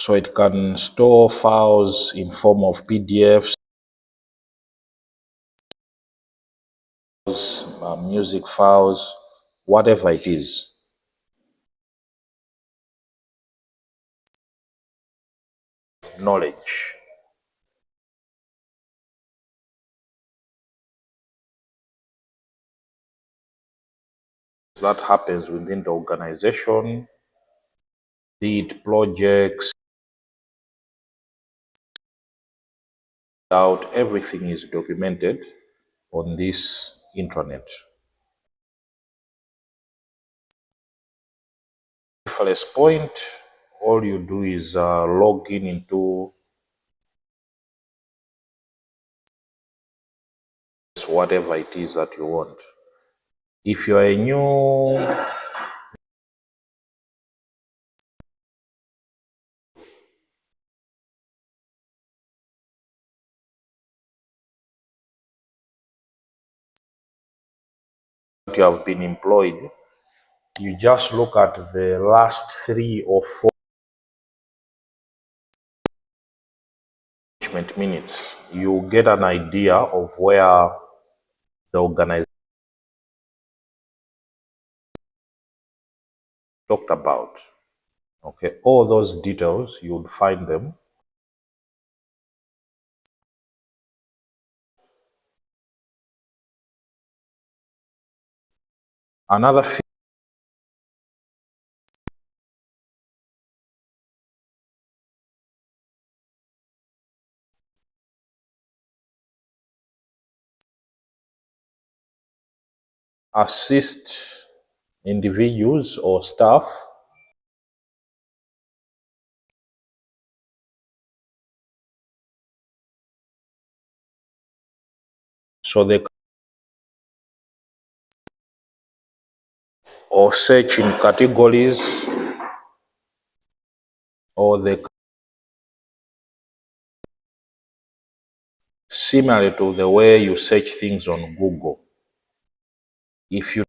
So it can store files in form of PDFs, music files, whatever it is. Knowledge. That happens within the organization, be it projects, out, everything is documented on this intranet. First point, all you do is log in into whatever it is that you want. If you are a new you have been employed, you just look at the last 3 or 4 management minutes. You get an idea of where the organization talked about. Okay, all those details, you'll find them. Another assist individuals or staff so they can or search in categories, or they similar to the way you search things on Google. If you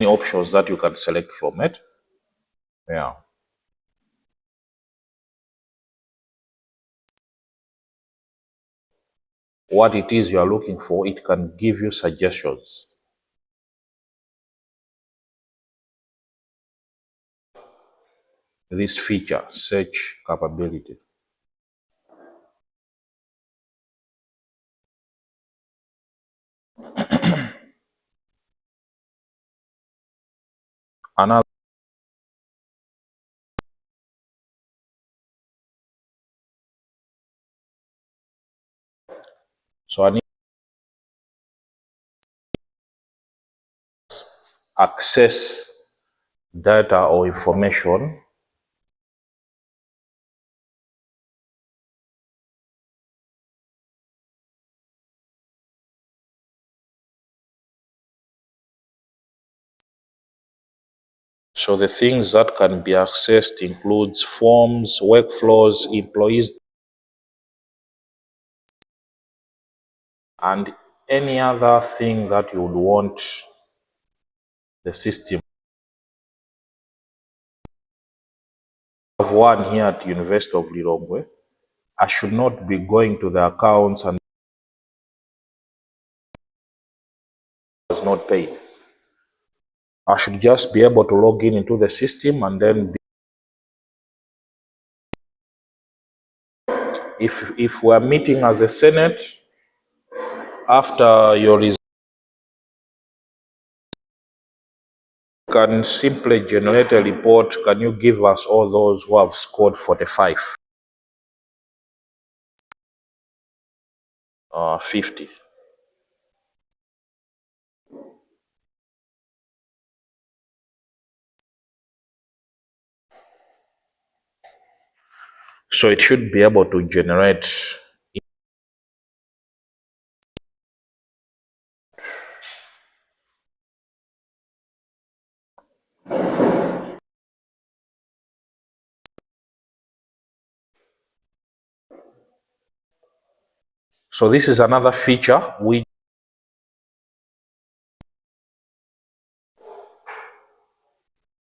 have options that you can select from it, yeah. What it is you are looking for, it can give you suggestions. This feature, search capability. Another, so I need access data or information so the things that can be accessed includes forms, workflows, employees, and any other thing that you would want the system. I have one here at University of Lilongwe. I should not be going to the accounts and was not paid. I should just be able to log in into the system and then if we're meeting as a Senate after your result, can simply generate a report. Can you give us all those who have scored 45? 50. So it should be able to generate. So this is another feature which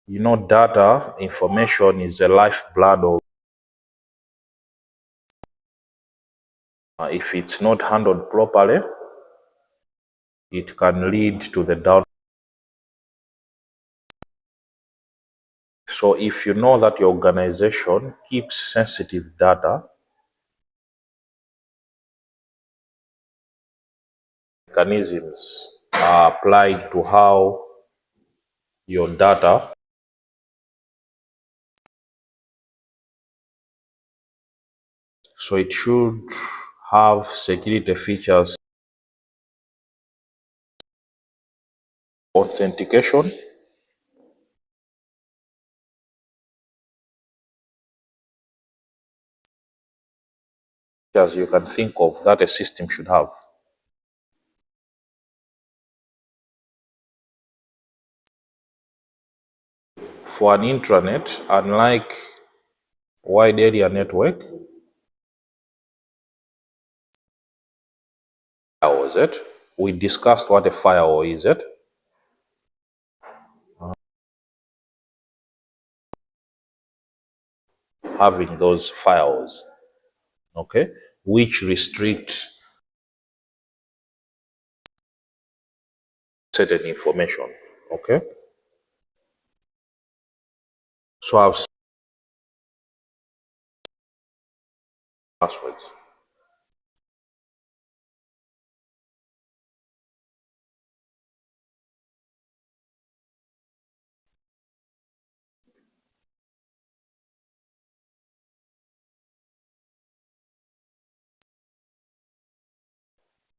Data information is the lifeblood of. If it's not handled properly, it can lead to the down. So if you know that your organization keeps sensitive data, mechanisms are applied to how your data. So it should have security features, authentication, as you can think of that a system should have. For an intranet, unlike wide area network, how was it? We discussed what a firewall is it. Having those firewalls, okay, which restrict certain information, okay. So I've passwords.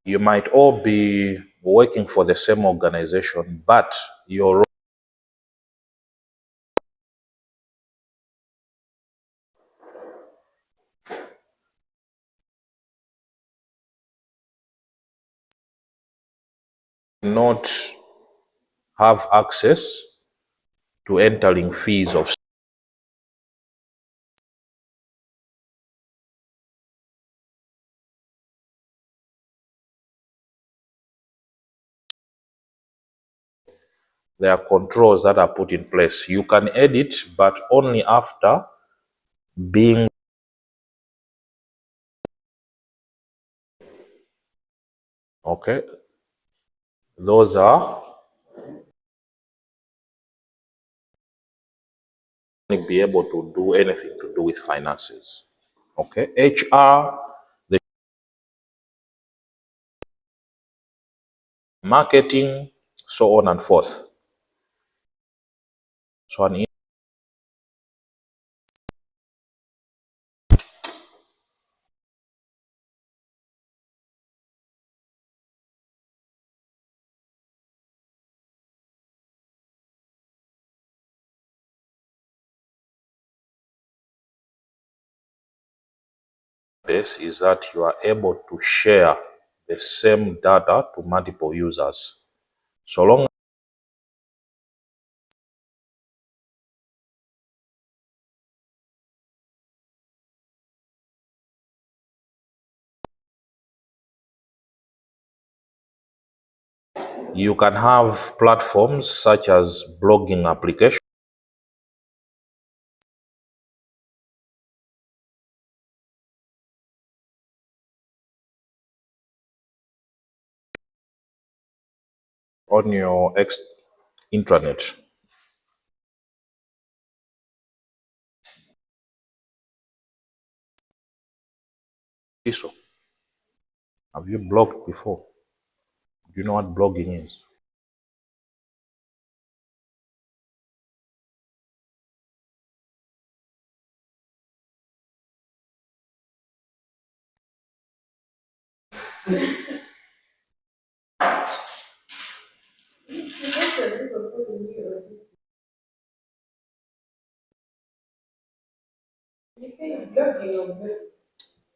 You might all be working for the same organization, but your not have access to entering fees of. There are controls that are put in place. You can edit, but only after being, okay. Those are be able to do anything to do with finances. Okay. HR, the marketing, so on and forth. So an this is that you are able to share the same data to multiple users. So long you can have platforms such as blogging applications on your intranet. So, have you blogged before? Do you know what blogging is?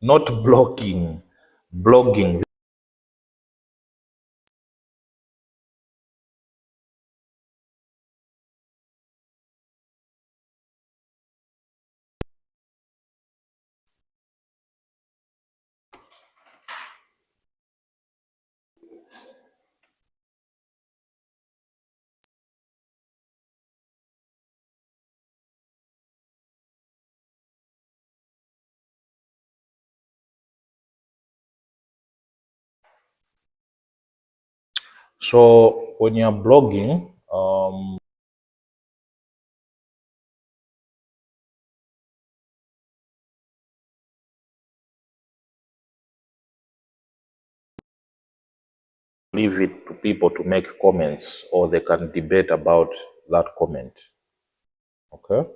Not blocking, blogging. So when you're blogging, leave it to people to make comments, or they can debate about that comment. Okay?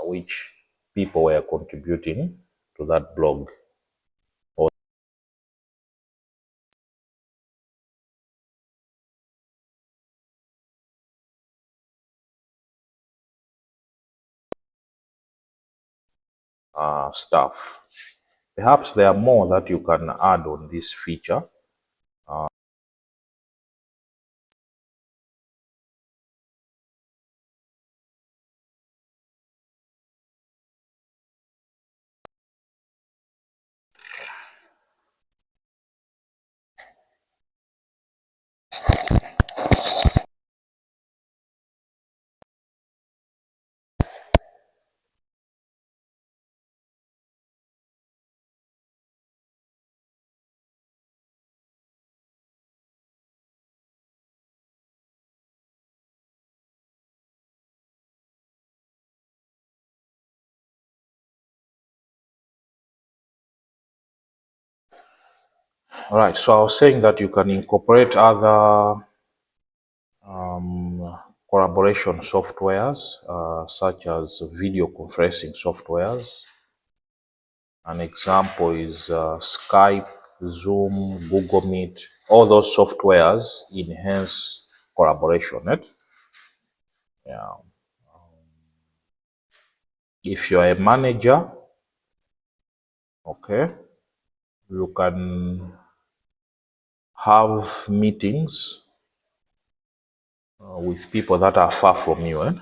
Which people were contributing to that blog. Or stuff. Perhaps there are more that you can add on this feature. All right, so I was saying that you can incorporate other collaboration softwares, such as video conferencing softwares. An example is Skype, Zoom, Google Meet. All those softwares enhance collaboration, right? Yeah. If you're a manager, okay, you can have meetings with people that are far from you.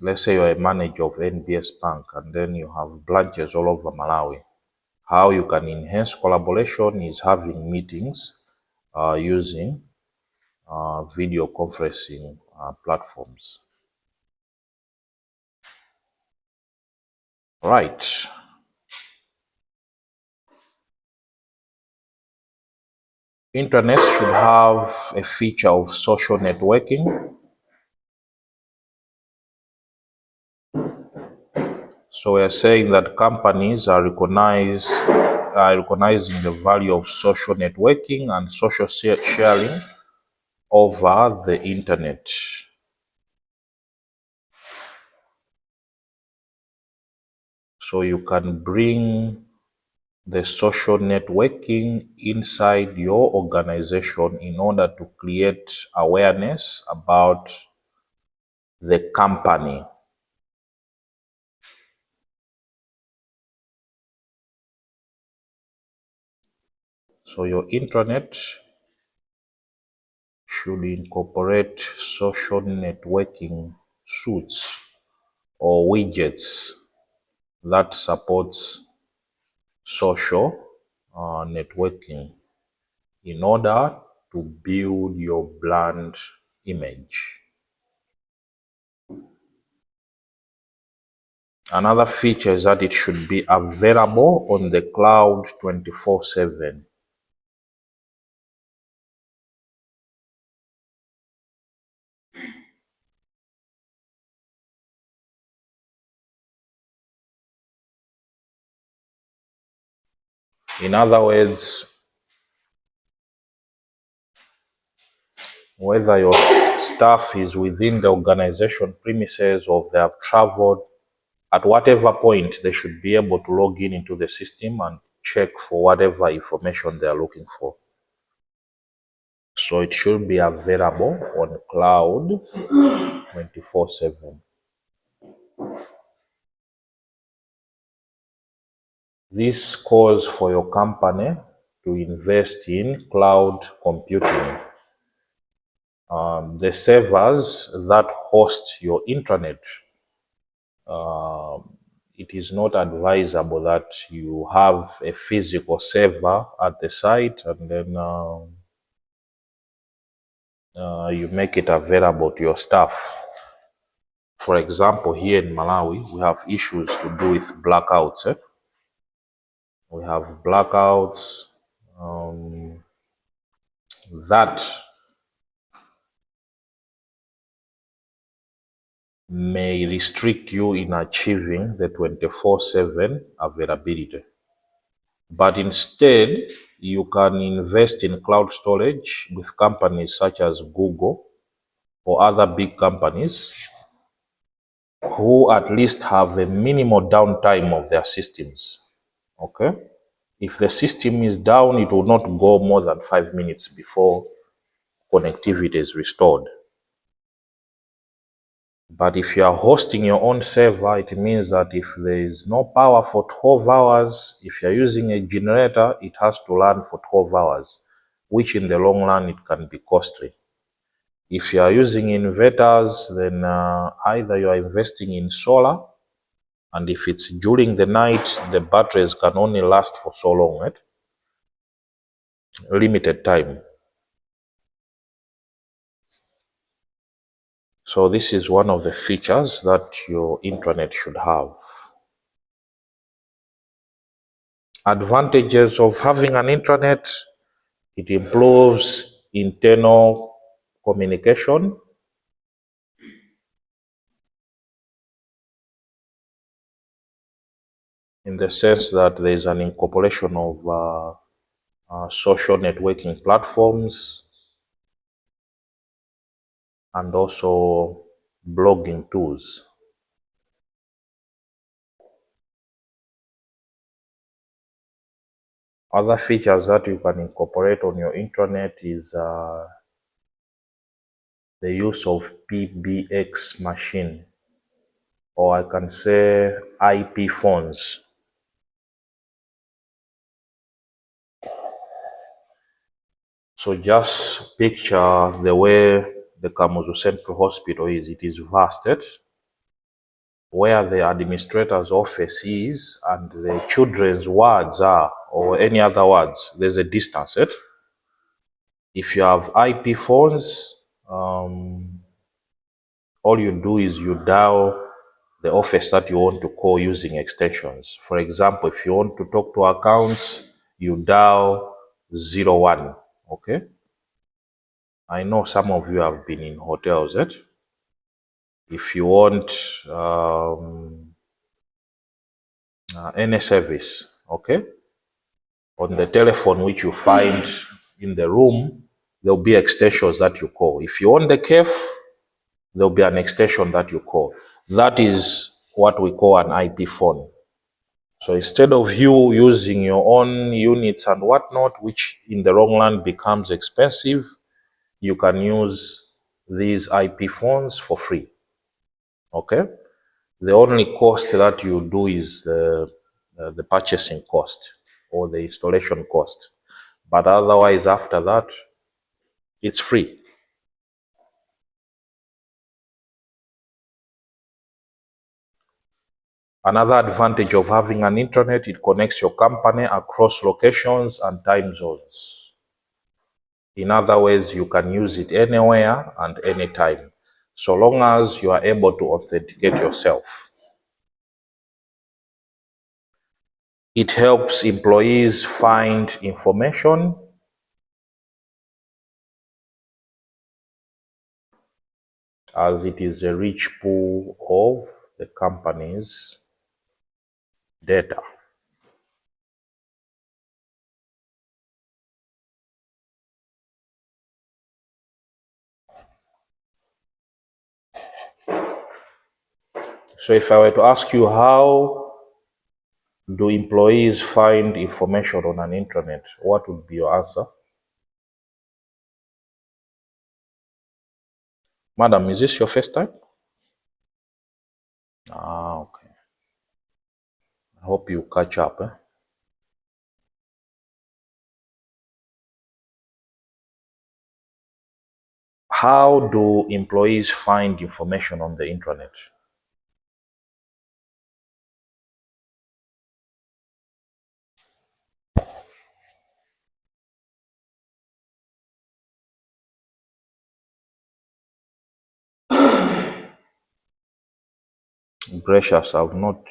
Let's say you're a manager of NBS Bank and then you have branches all over Malawi. How you can enhance collaboration is having meetings using video conferencing platforms. Right. Internet should have a feature of social networking. So we are saying that companies are recognizing the value of social networking and social sharing over the internet. So you can bring the social networking inside your organization in order to create awareness about the company. So your intranet should incorporate social networking suites or widgets that supports social networking in order to build your brand image. Another feature is that it should be available on the cloud 24/7. In other words, whether your staff is within the organization premises or they have traveled, at whatever point they should be able to log in into the system and check for whatever information they are looking for. So it should be available on cloud 24/7. This calls for your company to invest in cloud computing. The servers that host your intranet, it is not advisable that you have a physical server at the site and then you make it available to your staff. For example, here in Malawi, we have issues to do with blackouts. We have blackouts that may restrict you in achieving the 24/7 availability. But instead, you can invest in cloud storage with companies such as Google or other big companies who at least have a minimal downtime of their systems. Okay? If the system is down, it will not go more than 5 minutes before connectivity is restored. But if you are hosting your own server, it means that if there is no power for 12 hours, if you're using a generator, it has to run for 12 hours, which in the long run, it can be costly. If you are using inverters, then either you are investing in solar, and if it's during the night, the batteries can only last for so long, right? Limited time. So this is one of the features that your intranet should have. Advantages of having an intranet: it improves internal communication. In the sense that there is an incorporation of social networking platforms and also blogging tools. Other features that you can incorporate on your intranet is the use of PBX machine, or I can say IP phones. So just picture the way the Kamuzu Central Hospital is. It is vast, where the administrator's office is and the children's wards are, or any other wards. There's a distance, If you have IP phones, all you do is you dial the office that you want to call using extensions. For example, if you want to talk to accounts, you dial 01, okay? I know some of you have been in hotels, If you want any service, okay? On the telephone which you find in the room, there'll be extensions that you call. If you want the CAF, there'll be an extension that you call. That is what we call an IP phone. So instead of you using your own units and whatnot, which in the long run becomes expensive, you can use these IP phones for free. Okay? The only cost that you do is the purchasing cost or the installation cost. But otherwise, after that, it's free. Another advantage of having an intranet, it connects your company across locations and time zones. In other words, you can use it anywhere and anytime, so long as you are able to authenticate yourself. It helps employees find information, as it is a rich pool of the company's data. So if I were to ask you, how do employees find information on an intranet, what would be your answer? Madam, is this your first time? Okay. I hope you catch up. How do employees find information on the intranet? Gracious, I've not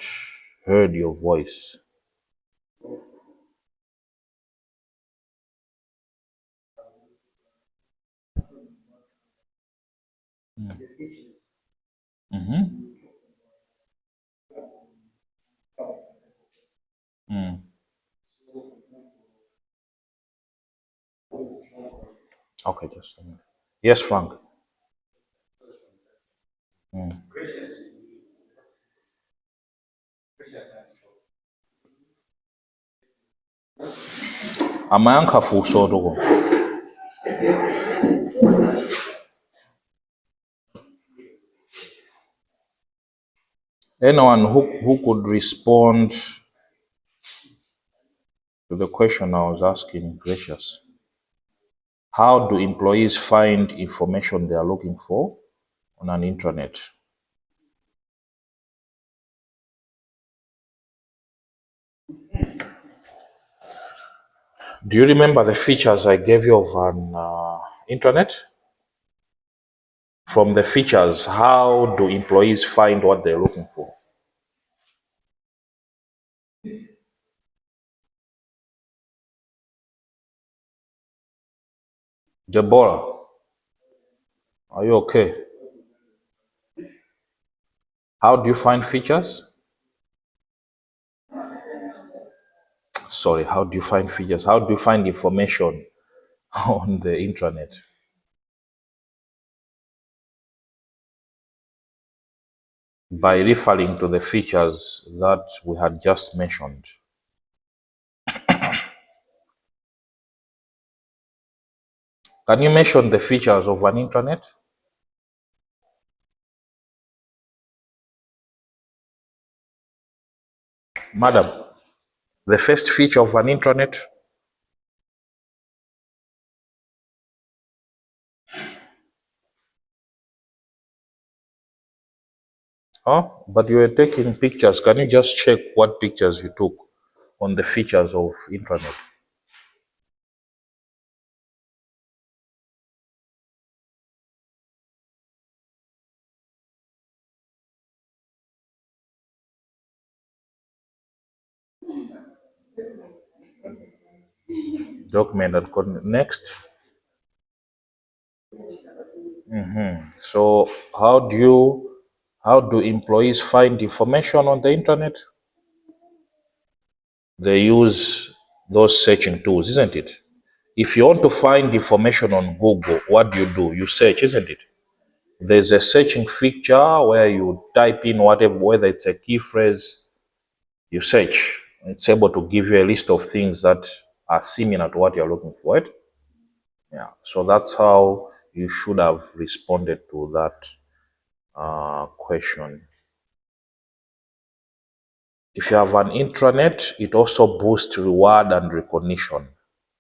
heard your voice. Mm-hmm. Mm. Okay, just a minute. Yes, Frank. Mm. Amayanka Fusodogo. Anyone who could respond to the question I was asking, Gracious. How do employees find information they are looking for on an intranet? Do you remember the features I gave you of an intranet? From the features, how do employees find what they're looking for? Deborah, are you okay? How do you find features? Sorry, how do you find features? How do you find information on the intranet? By referring to the features that we had just mentioned. Can you mention the features of an intranet? Madam, the first feature of an intranet? Oh, but you were taking pictures. Can you just check what pictures you took on the features of intranet? Document and next. So how do employees find information on the internet? They use those searching tools, isn't it? If you want to find information on Google, what do? You search, isn't it? There's a searching feature where you type in whatever, whether it's a key phrase, you search. It's able to give you a list of things that are similar to what you're looking for. Right? Yeah. So that's how you should have responded to that question. If you have an intranet, it also boosts reward and recognition.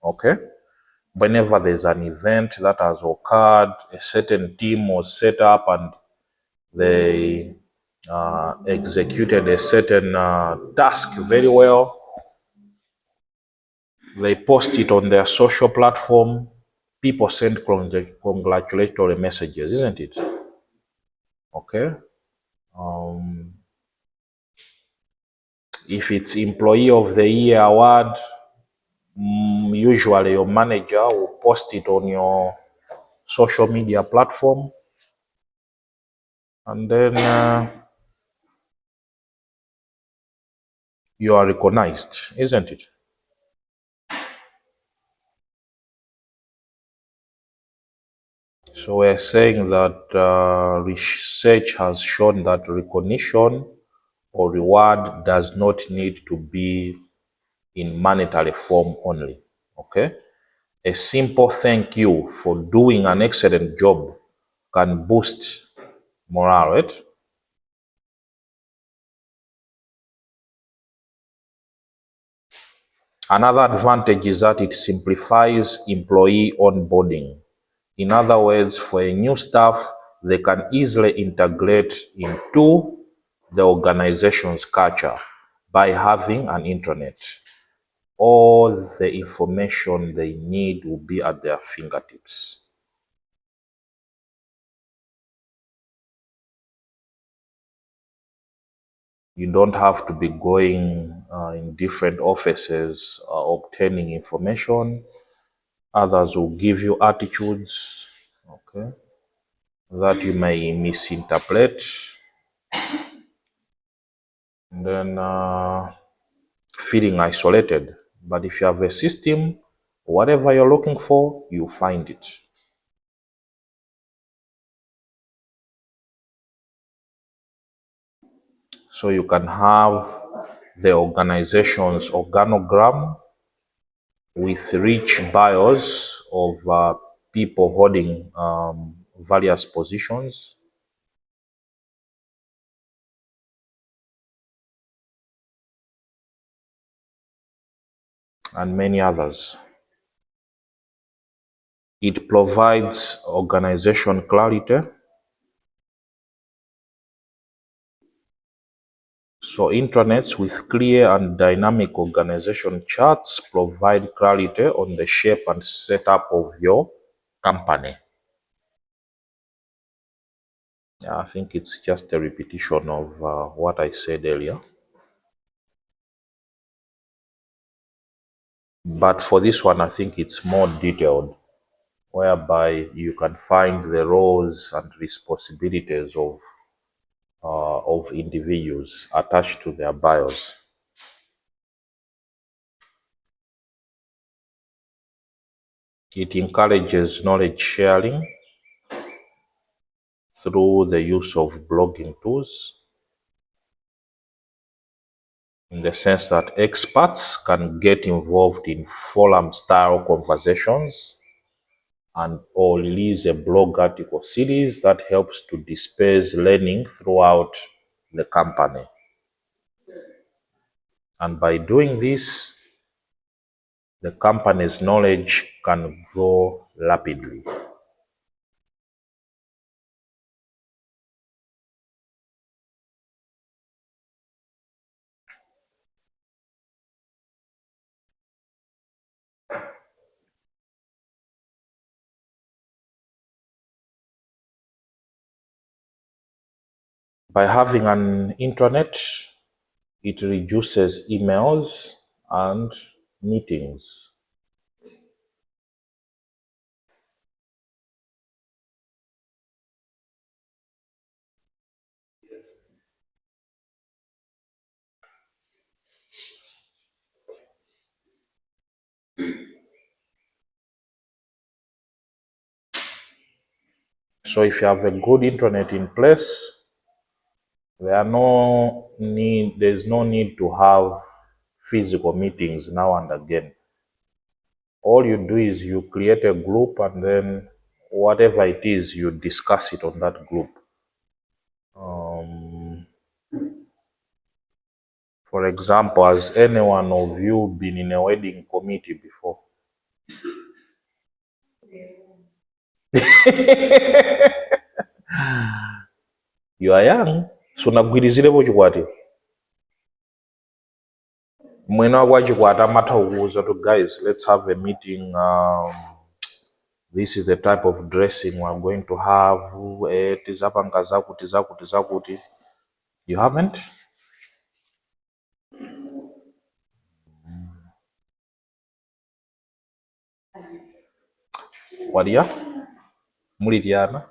Okay? Whenever there's an event that has occurred, a certain team was set up and they executed a certain task very well, they post it on their social platform, people send congratulatory messages, isn't it? Okay? If it's Employee of the Year award, usually your manager will post it on your social media platform, and then you are recognized, isn't it? So we're saying that research has shown that recognition or reward does not need to be in monetary form only. Okay? A simple thank you for doing an excellent job can boost morale, right? Another advantage is that it simplifies employee onboarding. In other words, for a new staff, they can easily integrate into the organization's culture by having an intranet. All the information they need will be at their fingertips. You don't have to be going in different offices obtaining information. Others will give you attitudes. Okay. that you may misinterpret, and then feeling isolated. But if you have a system, whatever you're looking for, you find it. So you can have the organization's organogram with rich bios of people holding various positions, and many others. It provides organization clarity. So intranets with clear and dynamic organization charts provide clarity on the shape and setup of your company. I think it's just a repetition of what I said earlier. But for this one, I think it's more detailed, whereby you can find the roles and responsibilities of individuals attached to their bios. It encourages knowledge sharing through the use of blogging tools, in the sense that experts can get involved in forum style conversations and or release a blog article series that helps to disperse learning throughout the company. And by doing this, the company's knowledge can grow rapidly. By having an intranet, it reduces emails and meetings. So if you have a good intranet in place, there's no need to have physical meetings now and again. All you do is you create a group, and then whatever it is, you discuss it on that group. For example, has any one of you been in a wedding committee before? You are young, so nagwirizireko chikwati. Mwena wachikwata mata ukuza to guys, let's have a meeting. This is the type of dressing we're going to have. Tizapanga zakuti zakuti zakuti. You haven't? Wadia? Mulitiana?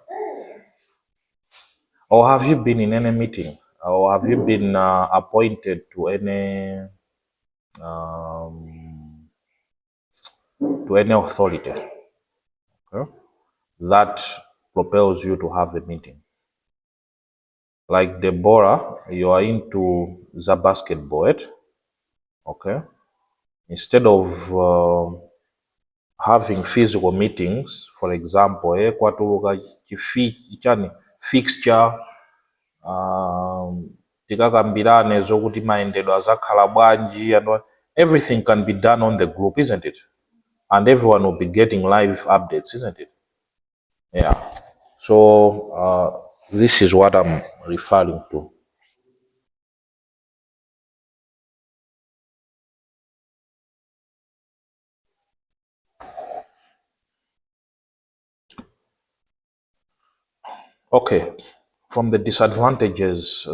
Or have you been in any meeting? Or have you been appointed to any authority, okay, that propels you to have a meeting? Like Deborah, you are into the basketball, right? Okay. Instead of having physical meetings, for example, kwatuluka chani fixture, tikakambirane zokuti maendedwe azakhala bwanji, and everything can be done on the group, isn't it? And everyone will be getting live updates, isn't it? Yeah. So this is what I'm referring to. Okay. From the advantages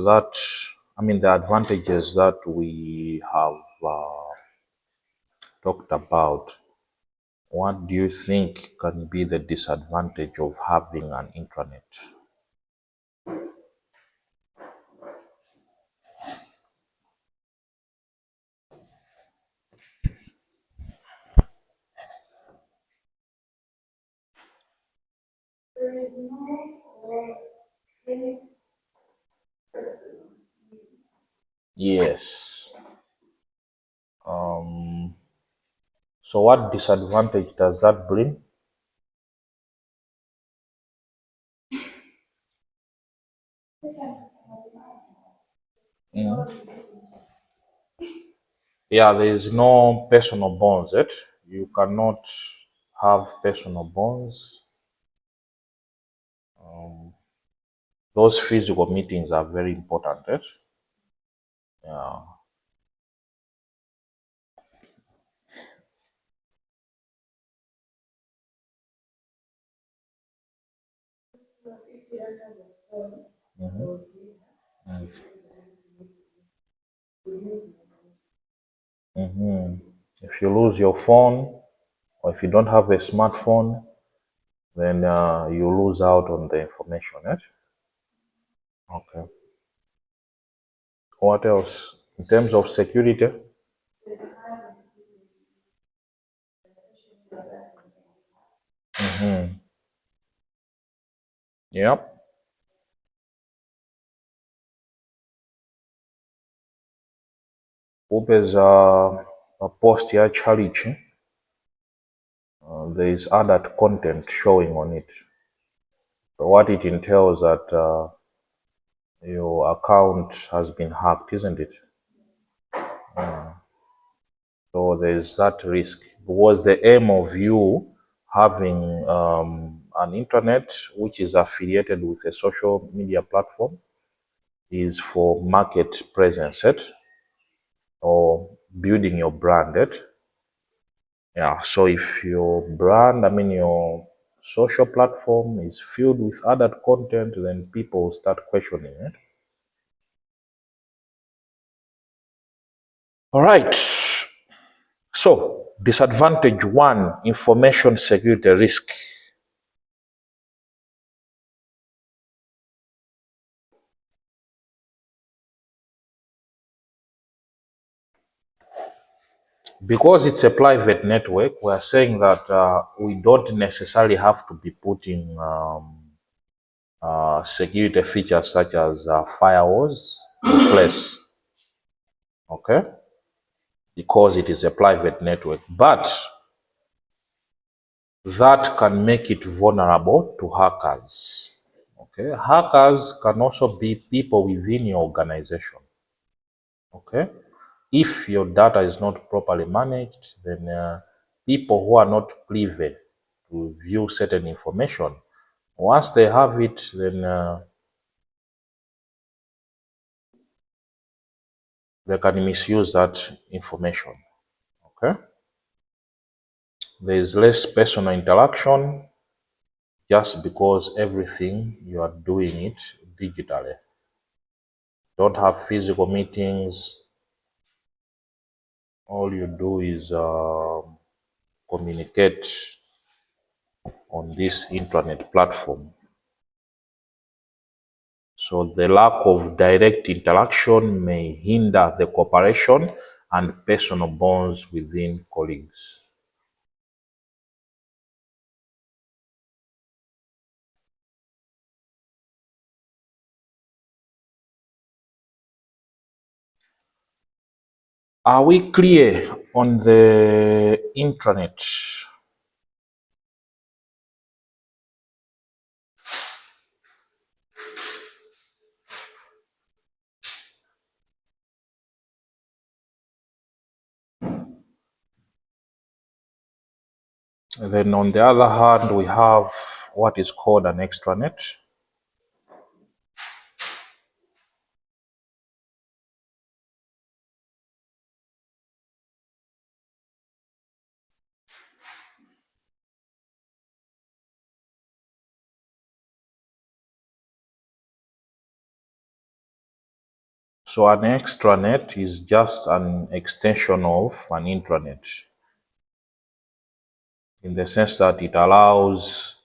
that we have talked about, what do you think can be the disadvantage of having an intranet? Yes. So what disadvantage does that bring? Mm. Yeah, there is no personal bonds. Yet you cannot have personal bonds. Those physical meetings are very important. Right? Yeah. If you lose your phone, or if you don't have a smartphone, then you lose out on the information. Right? Okay. What else? In terms of security? Yep. There's a post here, challenge. There is adult content showing on it. So what it entails that your account has been hacked, isn't it? So there's that risk. Was the aim of you having an internet which is affiliated with a social media platform is for market presence, right? Or building your brand, right? Yeah. So if your brand, I mean your social platform is filled with other content, then people will start questioning it. All right. So disadvantage one, information security risk. Because it's a private network, we're saying that we don't necessarily have to be putting security features such as firewalls in place, okay? Because it is a private network. But that can make it vulnerable to hackers, okay? Hackers can also be people within your organization, okay? If your data is not properly managed, then people who are not privy to view certain information, once they have it, then they can misuse that information. Okay, there is less personal interaction just because everything you are doing it digitally. Don't have physical meetings. All you do is communicate on this internet platform. So the lack of direct interaction may hinder the cooperation and personal bonds within colleagues. Are we clear on the intranet? Then on the other hand, we have what is called an extranet. So an extranet is just an extension of an intranet in the sense that it allows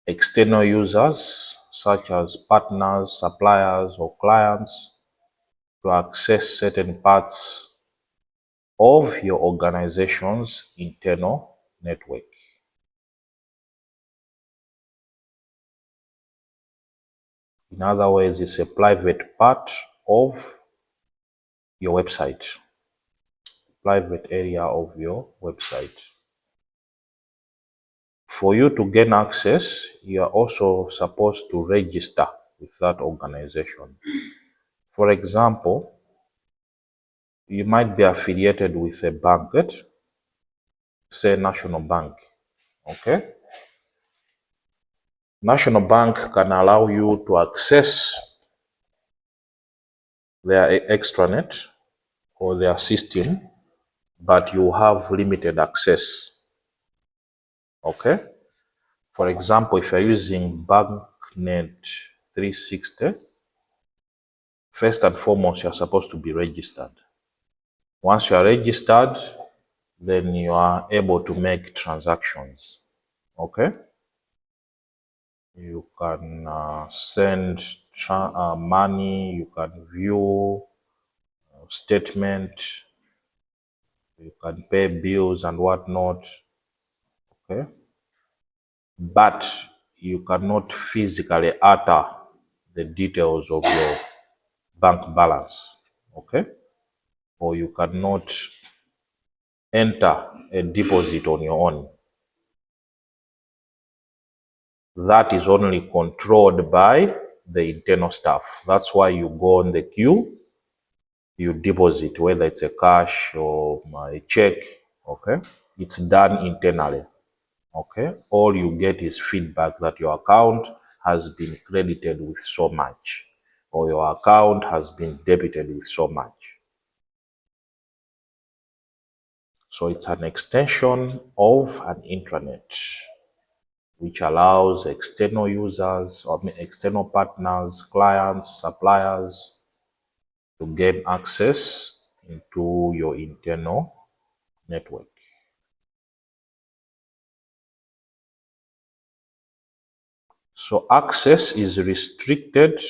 external users such as partners, suppliers, or clients to access certain parts of your organization's internal network. In other words, it's a private part of your website, private area of your website. For you to gain access, you are also supposed to register with that organization. For example, you might be affiliated with a bank, say National Bank, okay? National Bank can allow you to access their extranet or their system, but you have limited access, okay? For example, if you're using BankNet 360, first and foremost, you're supposed to be registered. Once you are registered, then you are able to make transactions, okay? You can send money, you can view statement, you can pay bills and whatnot, okay? But you cannot physically alter the details of your bank balance, okay? Or you cannot enter a deposit on your own. That is only controlled by the internal staff. That's why you go on the queue, you deposit, whether it's a cash or a check, okay? It's done internally, okay? All you get is feedback that your account has been credited with so much, or your account has been debited with so much. So it's an extension of an intranet, which allows external users or external partners, clients, suppliers to gain access into your internal network. So access is restricted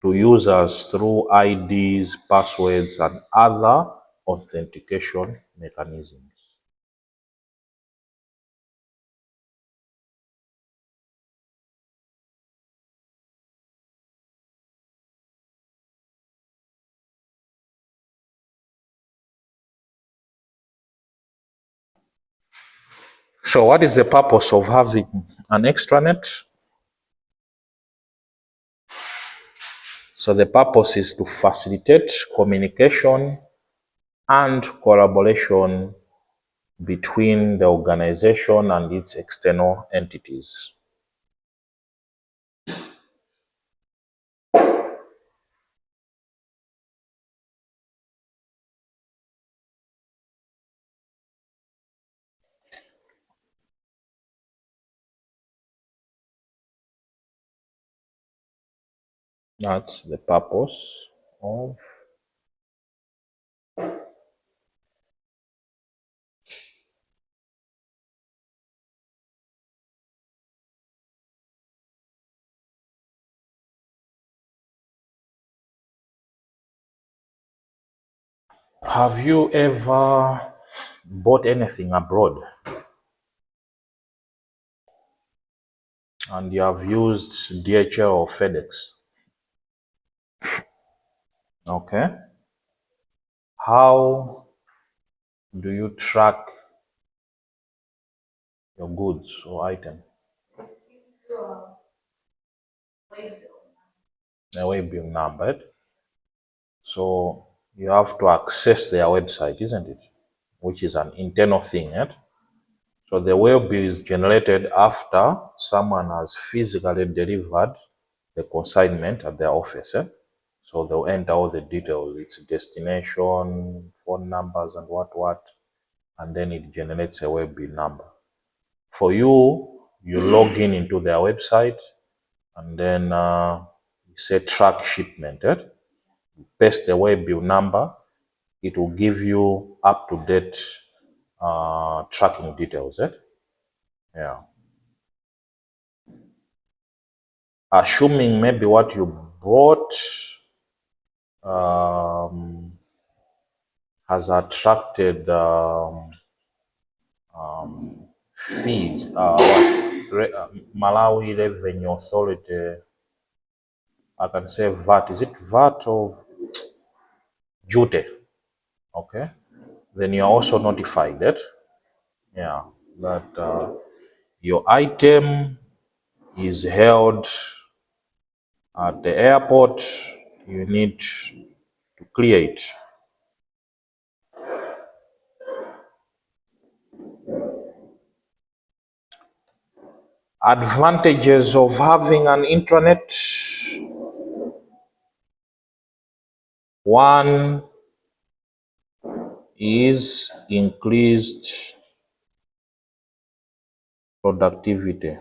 to users through IDs, passwords, and other authentication mechanisms. So what is the purpose of having an extranet? So the purpose is to facilitate communication and collaboration between the organization and its external entities. That's the purpose of. Have you ever bought anything abroad and you have used DHL or FedEx? Okay. How do you track your goods or item? The way being numbered. So you have to access their website, isn't it? Which is an internal thing, right? So the web is generated after someone has physically delivered the consignment at their office. So they'll enter all the details, its destination, phone numbers, and what, and then it generates a web bill number. For you, you log in into their website, and then you say track shipment. You paste the web bill number, it will give you up-to-date tracking details. Yeah. Assuming maybe what you bought has attracted fees, Malawi Revenue Authority I can say VAT. Is it VAT or duty? Okay. Then you're also notified that, yeah, that your item is held at the airport. You need to clear it. Advantages of having an intranet. One is increased productivity.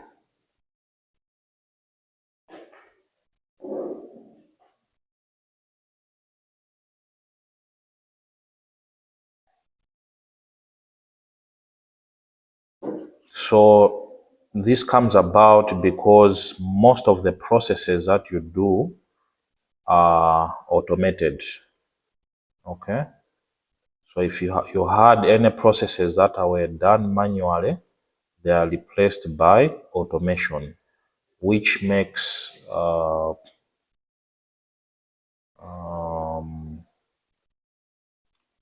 So this comes about because most of the processes that you do are automated. Okay. So if you had any processes that were done manually, they are replaced by automation, which makes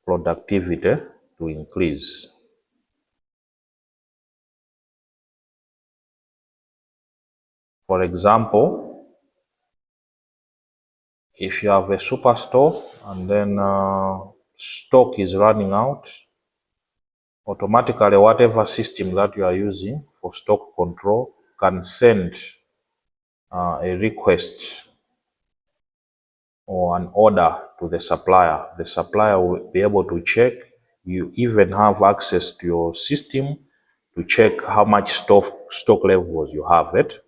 productivity to increase. For example, if you have a superstore and then stock is running out, automatically whatever system that you are using for stock control can send a request or an order to the supplier. The supplier will be able to check. You even have access to your system to check how much stock levels you have it.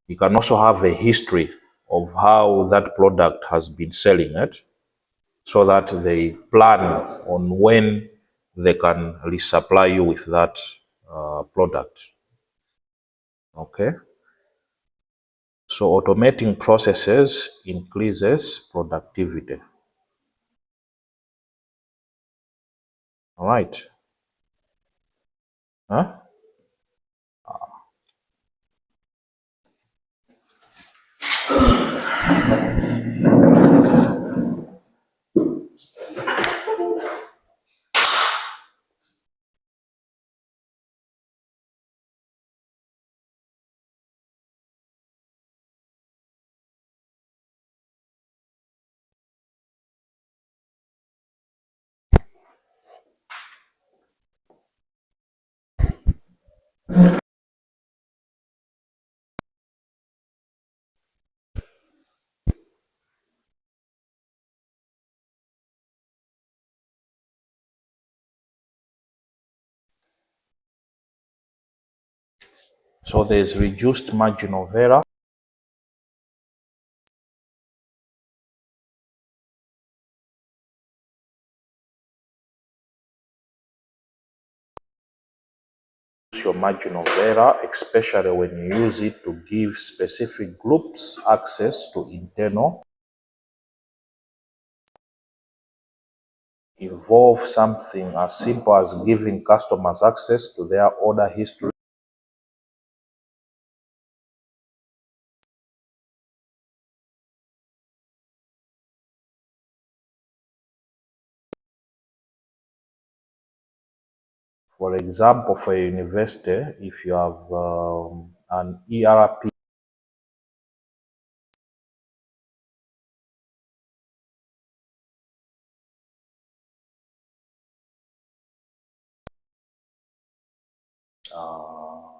You can also have a history of how that product has been selling it, so that they plan on when they can resupply you with that product. Okay. So automating processes increases productivity. All right. Huh? So there's reduced margin of error. Your margin of error, especially when you use it to give specific groups access to internal. Involve something as simple as giving customers access to their order history. For example, for a university, if you have an ERP,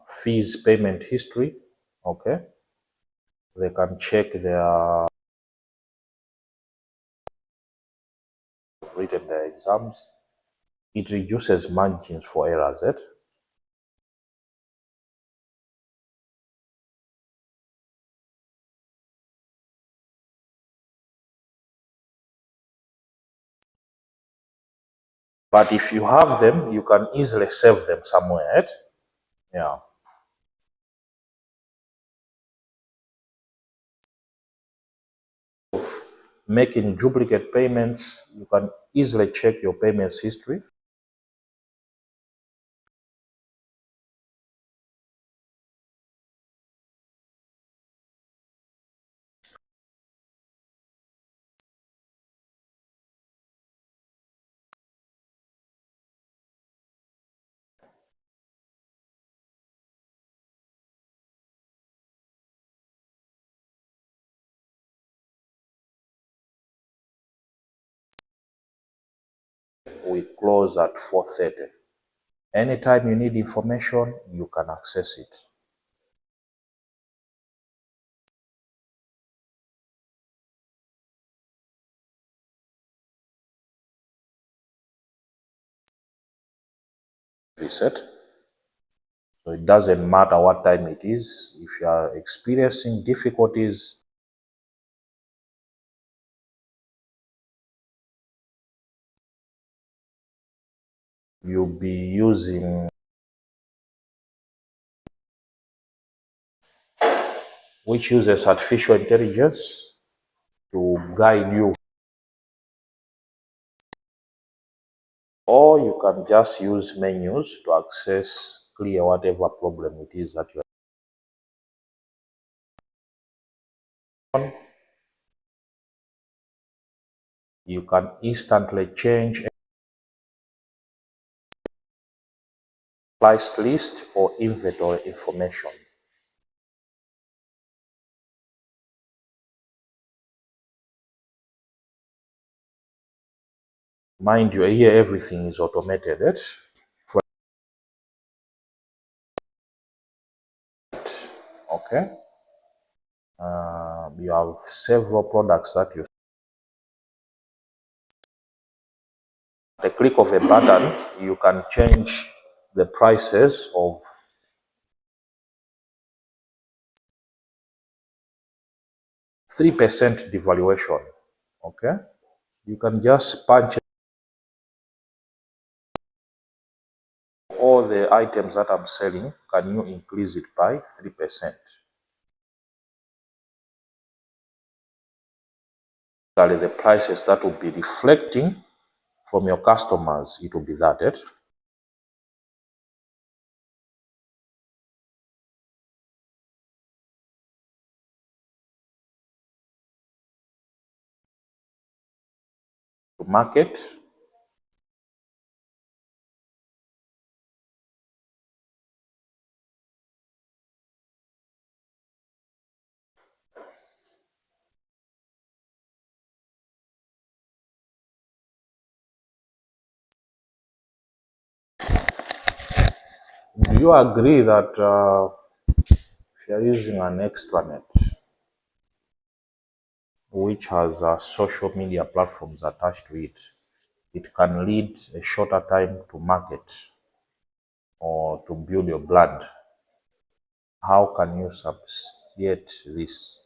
fees payment history, okay, they can check their written their exams. It reduces margins for errors. But if you have them, you can easily save them somewhere. Yeah. Making duplicate payments, you can easily check your payments history. we close at 4:30. Anytime you need information, you can access it. Reset. So it doesn't matter what time it is. If you are experiencing difficulties, you'll be using which uses artificial intelligence to guide you. Or you can just use menus to access, clear whatever problem it is that you're on. You can instantly change a price list or inventory information. Mind you, here everything is automated. Okay. You have several products that you, at the click of a button, you can change the prices of 3% devaluation. Okay. You can just punch all the items that I'm selling. Can you increase it by 3%? The prices that will be reflecting from your customers, it will be that. To market. Do you agree that if you're using an extranet, which has social media platforms attached to it, it can lead a shorter time to market or to build your brand? How can you substantiate this?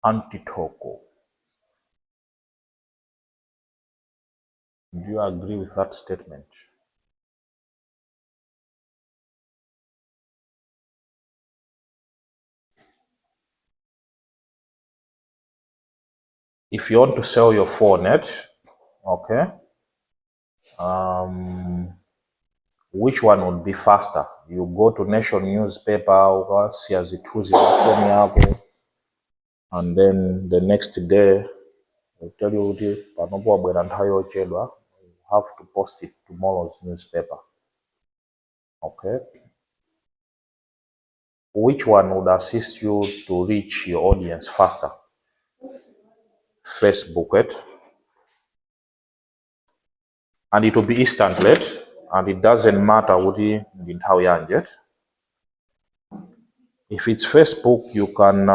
Antitoko. Do you agree with that statement? If you want to sell your phone, okay, which one would be faster? You go to Nation newspaper, ukasiyazituzi phone yako, and then the next day they tell you panopo wabwera nthawi yochedwa, you have to post it tomorrow's newspaper. Okay. Which one would assist you to reach your audience faster? Facebook, and it will be instant, and it doesn't matter what in how young yet. If it's Facebook, you can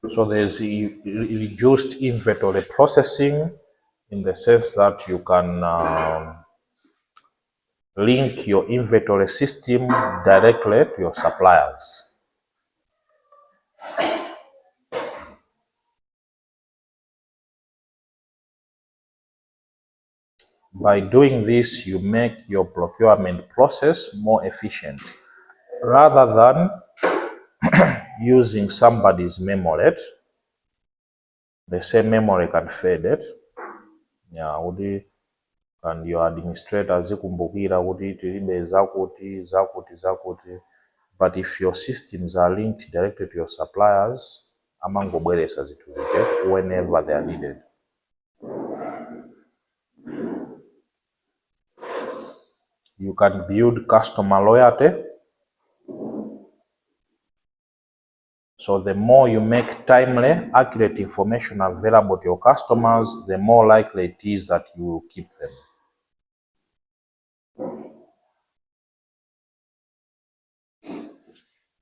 So there's reduced inventory processing in the sense that you can link your inventory system directly to your suppliers. By doing this, you make your procurement process more efficient rather than using somebody's memory. The same memory can fade it. Yeah, and your administrator zikumbukira kuti tilibe zakuti. But if your systems are linked directly to your suppliers, amangobweresa zinthu zake whenever they are needed. You can build customer loyalty. So the more you make timely, accurate information available to your customers, the more likely it is that you will keep them.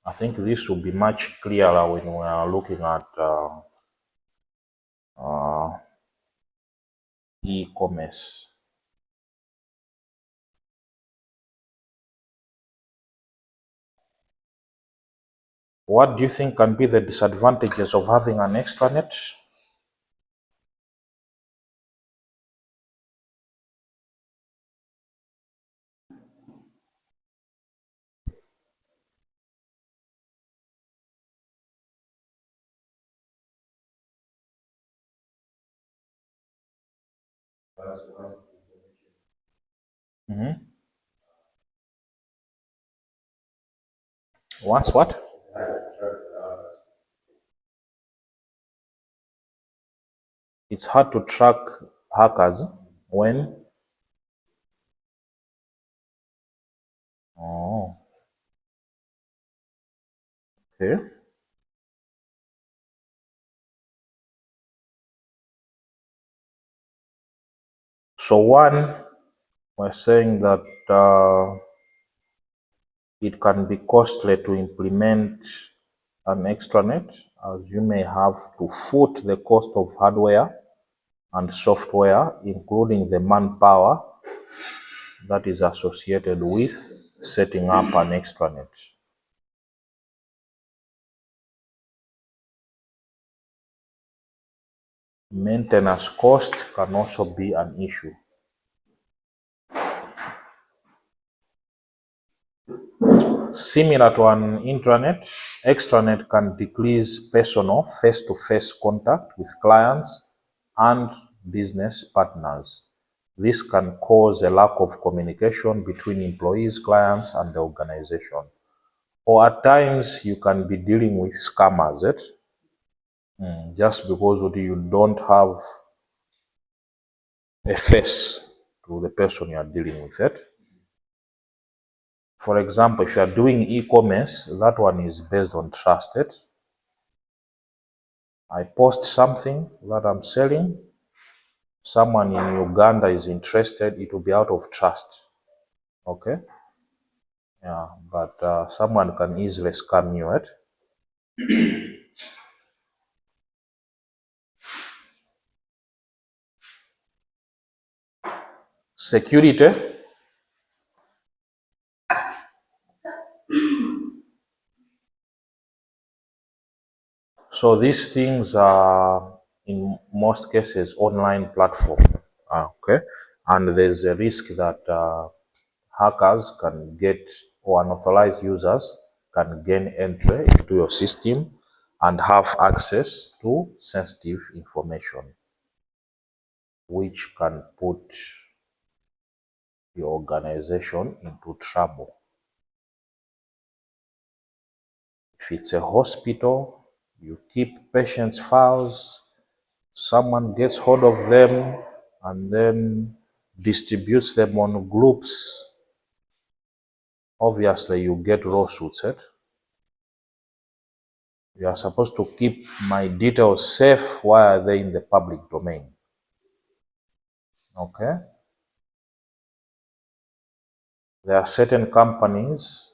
I think this will be much clearer when we are looking at e-commerce. What do you think can be the disadvantages of having an extranet? Once what? It's hard to track hackers when? Oh, okay. So one, we're saying that it can be costly to implement an extranet, as you may have to foot the cost of hardware and software, including the manpower that is associated with setting up an extranet. Maintenance cost can also be an issue. Similar to an intranet, extranet can decrease personal face-to-face contact with clients and business partners. This can cause a lack of communication between employees, clients, and the organization. Or at times, you can be dealing with scammers, just because you don't have a face to the person you are dealing with it. For example, if you are doing e-commerce, that one is based on trust. I post something that I'm selling, someone in Uganda is interested, it will be out of trust. Okay? Yeah, but someone can easily scam you. Security. So these things are in most cases online platform. Okay? And there's a risk that hackers can get, or unauthorized users can gain entry into your system and have access to sensitive information, which can put your organization into trouble. If it's a hospital, you keep patients' files, someone gets hold of them and then distributes them on groups, obviously you get lawsuits. You are supposed to keep my details safe. Why are they in the public domain? Okay? There are certain companies,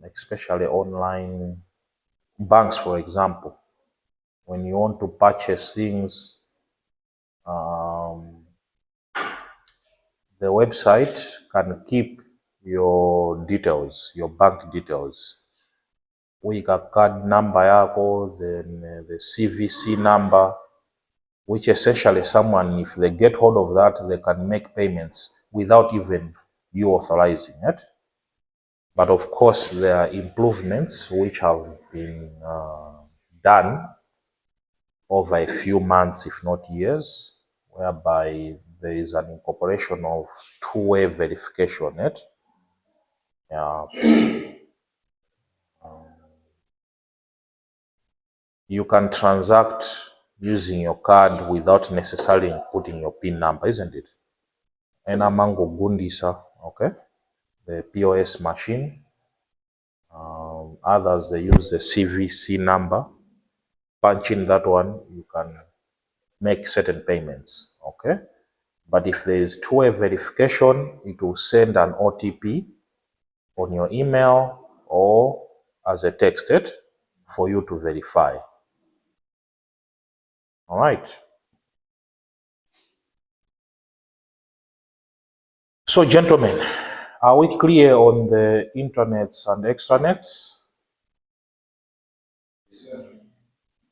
especially online banks, for example, when you want to purchase things, the website can keep your details, your bank details. Wika card number yako, then the CVC number, which essentially someone, if they get hold of that, they can make payments without even you authorizing it. But of course, there are improvements which have been done over a few months, if not years, whereby there is an incorporation of two-way verification. You can transact using your card without necessarily putting your PIN number, isn't it? And among Gundisa, okay, the POS machine. Others, they use the CVC number. Punch in that one, you can make certain payments, okay? But if there is two-way verification, it will send an OTP on your email or as a text for you to verify. All right. So, gentlemen, are we clear on the intranets and extranets?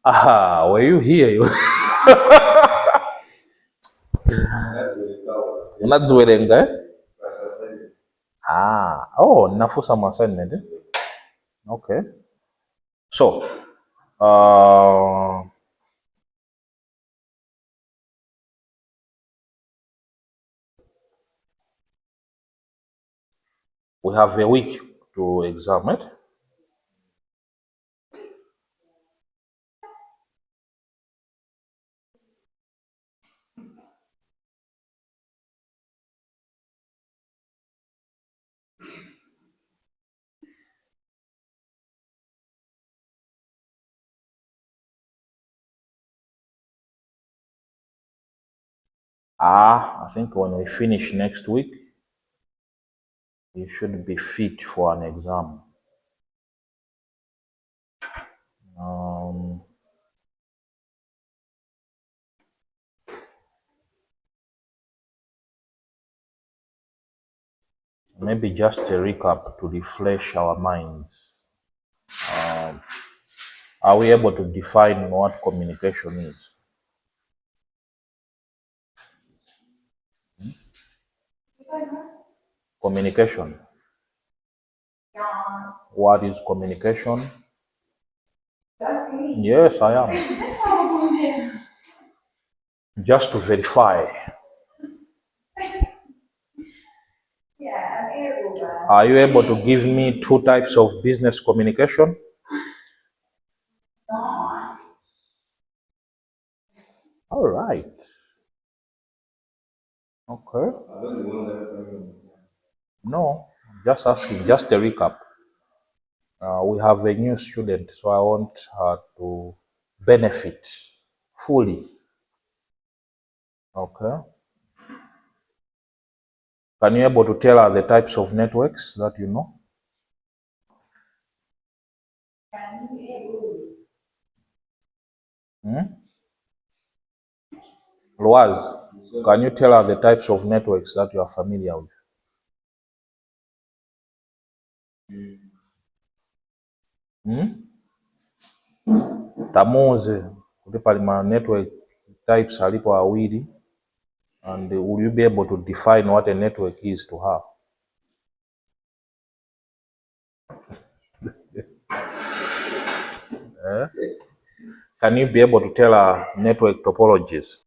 Aha, were you here? Unadziwerenga? Oh, nafusa assignment. Okay. So, we have a week to examine it. I think when we finish next week, you should be fit for an exam. Maybe just a recap to refresh our minds. Are we able to define what communication is? Communication. What is communication? Yes, I am. Just to verify. Are you able to give me two types of business communication? All right. Okay. No, just asking, just a recap. We have a new student, so I want her to benefit fully. Okay. Can you able to tell her the types of networks that you know? Loaz, can you tell her the types of networks that you are familiar with? Tamuze, kuti pali ma network types alipo awiri, and will you be able to define what a network is to her? Can you be able to tell her network topologies?